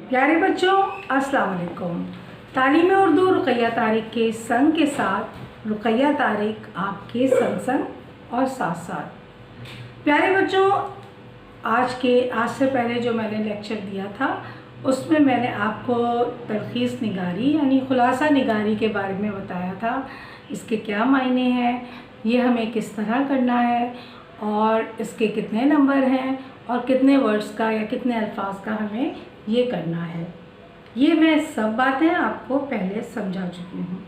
प्यारे बच्चों, अस्सलाम वालेकुम। तालीम उर्दू रुक़ैया तारिक के संग के साथ रुक़ैया तारिक आपके संग और साथ साथ। प्यारे बच्चों, आज से पहले जो मैंने लेक्चर दिया था उसमें मैंने आपको तलख़ीस निगारी यानी ख़ुलासा निगारी के बारे में बताया था। इसके क्या मायने हैं, ये हमें किस तरह करना है और इसके कितने नंबर हैं और कितने वर्ड्स का या कितने अल्फाज का हमें ये करना है। ये मैं सब बातें आपको पहले समझा चुकी हूँ।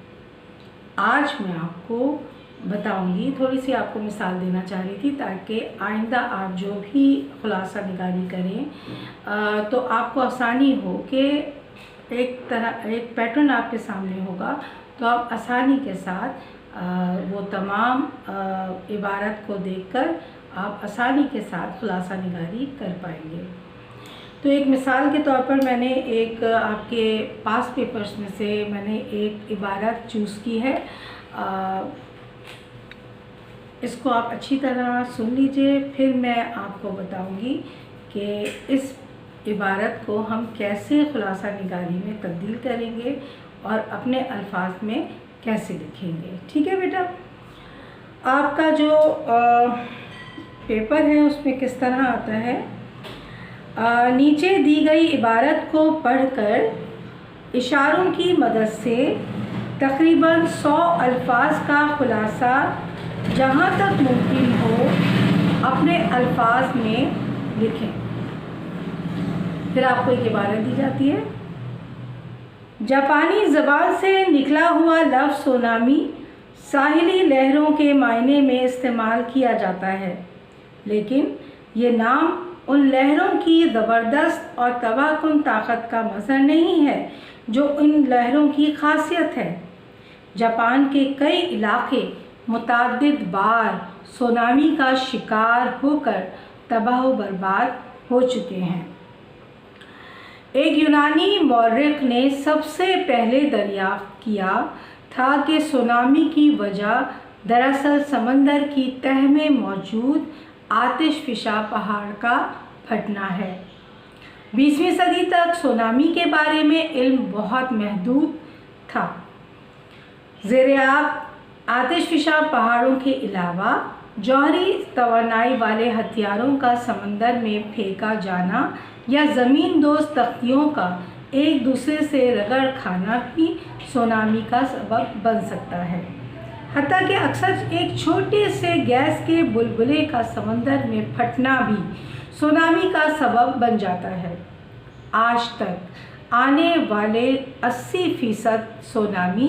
आज मैं आपको बताऊंगी, थोड़ी सी आपको मिसाल देना चाह रही थी ताकि आइंदा आप जो भी ख़ुलासा निगारी करें तो आपको आसानी हो कि एक पैटर्न आपके सामने होगा तो आप आसानी के साथ वो तमाम इबारत को देखकर आप आसानी के साथ ख़ुलासा निगारी कर पाएंगे। तो एक मिसाल के तौर पर मैंने एक आपके पास पेपर्स में से मैंने एक इबारत चूज़ की है। इसको आप अच्छी तरह सुन लीजिए, फिर मैं आपको बताऊंगी कि इस इबारत को हम कैसे ख़ुलासा निगारी में तब्दील करेंगे और अपने अल्फाज में कैसे लिखेंगे। ठीक है बेटा, आपका जो पेपर है उसमें किस तरह आता है, नीचे दी गई इबारत को पढ़कर इशारों की मदद से तकरीबन 100 अल्फाज का ख़ुलासा जहाँ तक मुमकिन हो अपने अल्फाज में लिखें। फिर आपको एक इबारत दी जाती है। जापानी ज़बान से निकला हुआ लफ्ज़ सुनामी साहिली लहरों के मायने में इस्तेमाल किया जाता है, लेकिन ये नाम उन लहरों की ज़बरदस्त और तबाहकुन ताकत का मज़हर नहीं है जो इन लहरों की खासियत है। जापान के कई इलाके मुतअद्दिद बार सुनामी का शिकार होकर तबाह व बर्बाद हो चुके हैं। एक यूनानी मौर्रिख ने सबसे पहले दरियाफ्त किया था कि सुनामी की वजह दरअसल समंदर की तह में मौजूद आतिशफिशा पहाड़ का फटना है। 20वीं सदी तक सुनामी के बारे में इल्म बहुत महदूद था। ज़ेर-ए-आब आतिशफिशा पहाड़ों के अलावा जौहरी तवानाई वाले हथियारों का समंदर में फेंका जाना या ज़मीन दोज़ तख्तियों का एक दूसरे से रगड़ खाना भी सुनामी का सबब बन सकता है। हत्ता कि अक्सर एक छोटे से गैस के बुलबुले का समंदर में फटना भी सुनामी का सबब बन जाता है। आज तक आने वाले 80% सुनामी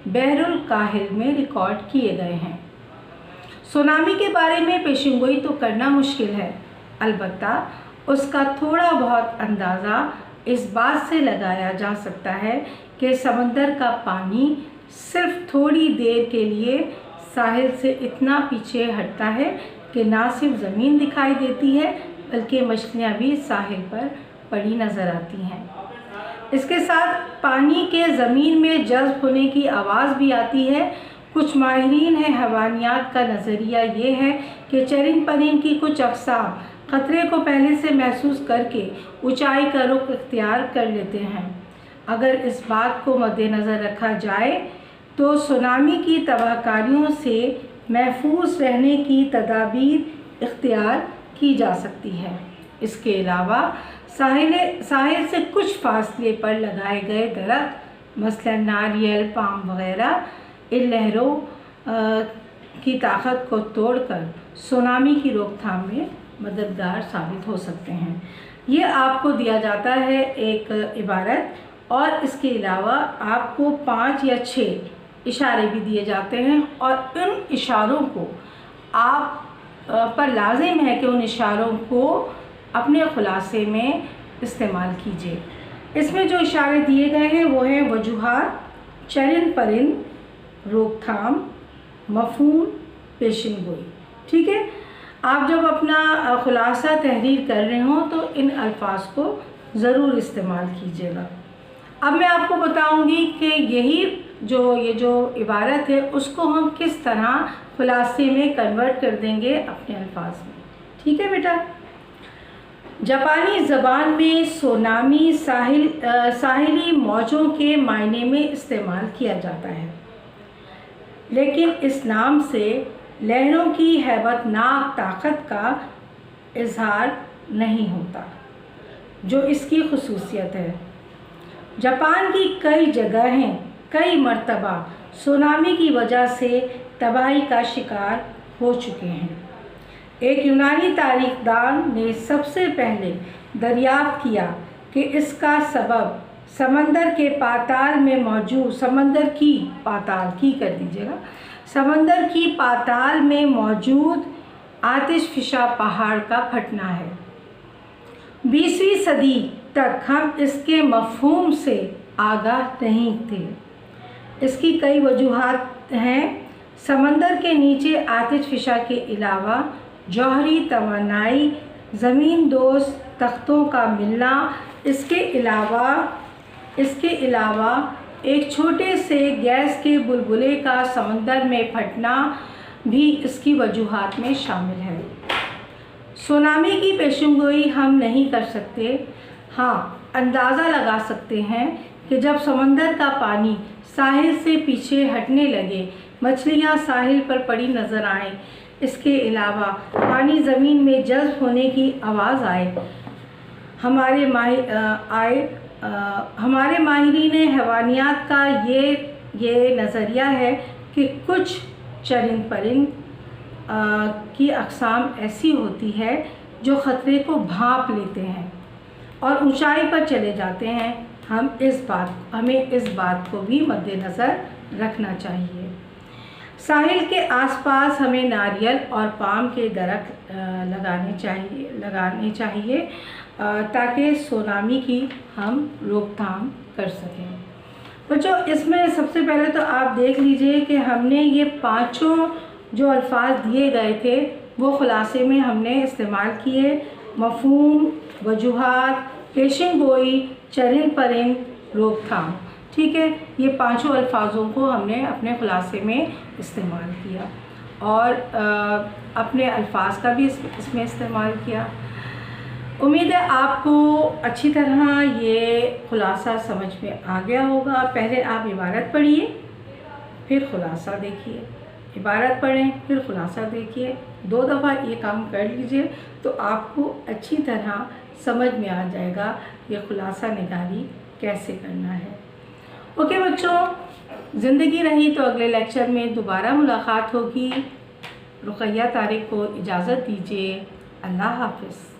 बहरुल काहिल में रिकॉर्ड किए गए हैं। सुनामी के बारे में पेशिनगोई तो करना मुश्किल है, अलबत्ता उसका थोड़ा बहुत अंदाज़ा इस बात से लगाया जा सकता है कि समंदर का पानी सिर्फ थोड़ी देर के लिए साहिल से इतना पीछे हटता है कि ना सिर्फ ज़मीन दिखाई देती है बल्कि मछलियाँ भी साहिल पर पड़ी नज़र आती हैं। इसके साथ पानी के ज़मीन में जज़्ब होने की आवाज़ भी आती है। कुछ माहिरीन है हवानियात का नज़रिया ये है कि चरिंद परिंद की कुछ अक़साम ख़तरे को पहले से महसूस करके ऊंचाई का रुख इख्तियार कर लेते हैं। अगर इस बात को मद्देनज़र रखा जाए तो सुनामी की तबाहकारियों से महफूज रहने की तदाबीर इख्तियार की जा सकती है। इसके अलावा साहिल से कुछ फासले पर लगाए गए दरख्त मसलन नारियल, पाम वगैरह इन लहरों की ताकत को तोड़कर सुनामी की रोकथाम में मददगार साबित हो सकते हैं। ये आपको दिया जाता है एक इबारत और इसके अलावा आपको 5 या 6 इशारे भी दिए जाते हैं और इन इशारों को आप पर लाजिम है कि उन इशारों को अपने ख़ुलासे में इस्तेमाल कीजिए। इसमें जो इशारे दिए गए हैं वो हैं वजूहात, चरिंद परिंद, रोकथाम, मफ़हूम, पेशिनगोई। ठीक है, आप जब अपना ख़ुलासा तहरीर कर रहे हों तो इन अल्फाज को ज़रूर इस्तेमाल कीजिएगा। अब मैं आपको बताऊंगी कि ये जो इबारत है उसको हम किस तरह ख़ुलासे में कन्वर्ट कर देंगे अपने अल्फाज में। ठीक है बेटा, जापानी ज़बान में सोनामी साहिली मौजों के मायने में इस्तेमाल किया जाता है, लेकिन इस नाम से लहरों की हैबतनाक ताकत का इजहार नहीं होता, जो इसकी खुसूसियत है। जापान की कई जगहें कई मर्तबा सुनामी की वजह से तबाही का शिकार हो चुके हैं। एक यूनानी तारीखदान ने सबसे पहले दरियाफ्त किया कि इसका सबब समंदर के पाताल में मौजूद समंदर की पाताल में मौजूद आतिशफिशा पहाड़ का फटना है। 20वीं सदी तक हम इसके मफ़हूम से आगाह नहीं थे। इसकी कई वजूहात हैं। समंदर के नीचे आतिशफिशा के अलावा जौहरी तवानाई, ज़मीन दोस्त तख्तों का मिलना, इसके अलावा एक छोटे से गैस के बुलबुले का समंदर में फटना भी इसकी वजूहात में शामिल है। सुनामी की पेशेनगोई हम नहीं कर सकते। हाँ, अंदाज़ा लगा सकते हैं कि जब समंदर का पानी साहिल से पीछे हटने लगे, मछलियाँ साहिल पर पड़ी नज़र आएँ। इसके अलावा पानी ज़मीन में जज़्ब होने की आवाज़ आए। हमारे माहिरीन हैवानियात का ये नज़रिया है कि कुछ चरिंद परिंद की अक़साम ऐसी होती है जो ख़तरे को भांप लेते हैं और ऊंचाई पर चले जाते हैं। हमें इस बात को भी मद्देनज़र रखना चाहिए। साहिल के आसपास हमें नारियल और पाम के दरख्त लगाने चाहिए ताकि सुनामी की हम रोकथाम कर सकें। बच्चों, इसमें सबसे पहले तो आप देख लीजिए कि हमने ये पांचों जो अल्फाज दिए गए थे वो ख़ुलासे में हमने इस्तेमाल किए। मफ़हूम, वजूहात, पेशन गोई, चरिंद परिंद, रोकथाम। ठीक है, ये पांचों अल्फाजों को हमने अपने ख़ुलासे में इस्तेमाल किया और अपने अल्फाज का भी इसमें इस्तेमाल किया। उम्मीद है आपको अच्छी तरह ये ख़ुलासा समझ में आ गया होगा। पहले आप इबारत पढ़िए, फिर ख़ुलासा देखिए। इबारत पढ़ें, फिर ख़ुलासा देखिए। 2 दफ़ा ये काम कर लीजिए तो आपको अच्छी तरह समझ में आ जाएगा ये ख़ुलासा निगारी कैसे करना है। ओके बच्चों, ज़िंदगी रही तो अगले लेक्चर में दोबारा मुलाकात होगी। रुक़ैया तारिक को इजाज़त दीजिए। अल्लाह हाफ़िज़।